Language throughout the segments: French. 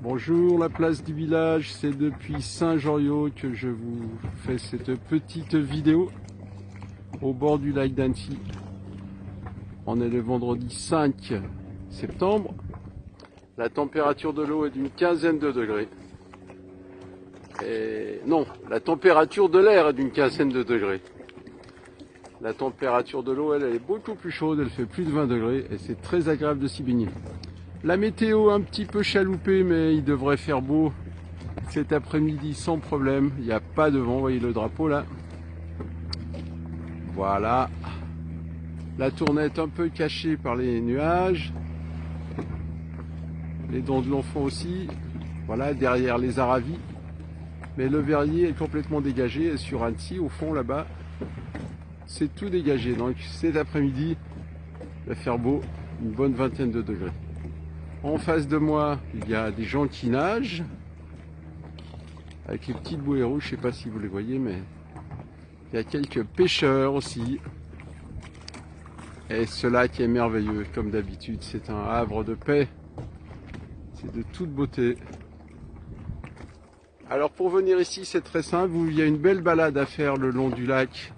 Bonjour la place du village, c'est depuis Saint-Joriot que je vous fais cette petite vidéo au bord du lac d'Annecy. On est le vendredi 5 septembre. La température de l'eau est d'une quinzaine de degrés. Et non, la température de l'air est d'une quinzaine de degrés. La température de l'eau, elle est beaucoup plus chaude, elle fait plus de 20 degrés et c'est très agréable de s'y baigner. La météo un petit peu chaloupée, mais il devrait faire beau cet après-midi sans problème. Il n'y a pas de vent, vous voyez le drapeau là. Voilà. La tournette un peu cachée par les nuages. Les dents de l'enfant aussi. Voilà, derrière les aravis. Mais le verrier est complètement dégagé. Et sur Annecy, au fond là-bas, c'est tout dégagé. Donc cet après-midi, il va faire beau, une bonne vingtaine de degrés. En face de moi, il y a des gens qui nagent avec les petites bouées rouges, je ne sais pas si vous les voyez, mais il y a quelques pêcheurs aussi. Et ce lac est merveilleux, comme d'habitude, c'est un havre de paix, c'est de toute beauté. Alors pour venir ici, c'est très simple, il y a une belle balade à faire le long du lac,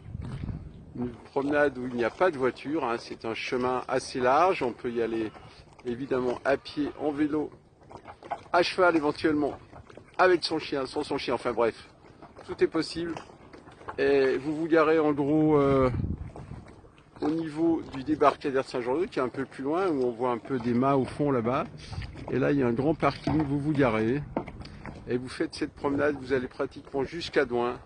une promenade où il n'y a pas de voiture, hein. C'est un chemin assez large, on peut y aller évidemment à pied, en vélo, à cheval éventuellement, avec son chien, sans son chien, enfin bref, tout est possible. Et vous vous garez en gros au niveau du débarcadère Saint-Joriot, qui est un peu plus loin, où on voit un peu des mâts au fond là-bas. Et là, il y a un grand parking, vous vous garez, et vous faites cette promenade, vous allez pratiquement jusqu'à Douin,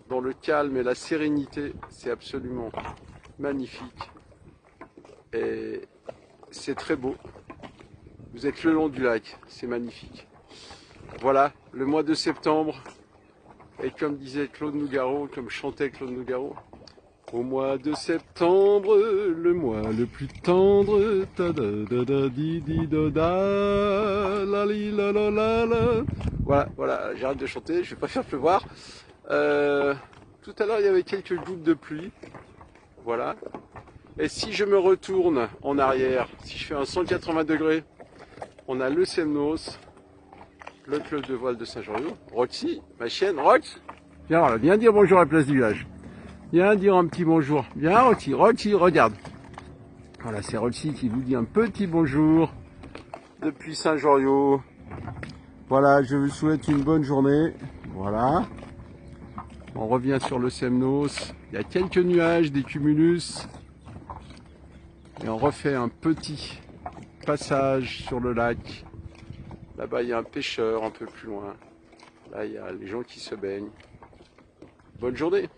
dans le calme et la sérénité, c'est absolument magnifique. Et c'est très beau. Vous êtes le long du lac, c'est magnifique. Voilà, le mois de septembre, et comme disait Claude Nougaro, comme chantait Claude Nougaro, au mois de septembre, le mois le plus tendre, voilà, j'arrête de chanter, je vais pas faire pleuvoir. Tout à l'heure, il y avait quelques gouttes de pluie, voilà. Et si je me retourne en arrière, si je fais un 180 degrés, on a le Semnos, le club de voile de Saint-Joriot, Roxy, ma chienne, Rox, viens dire bonjour à la place du village. Viens dire un petit bonjour. Viens Roxy, regarde. Voilà, c'est Roxy qui vous dit un petit bonjour depuis Saint-Joriot. Voilà, je vous souhaite une bonne journée. Voilà. On revient sur le Semnos. Il y a quelques nuages, des cumulus. Et on refait un petit passage sur le lac. Là-bas, il y a un pêcheur un peu plus loin. Là, il y a les gens qui se baignent. Bonne journée!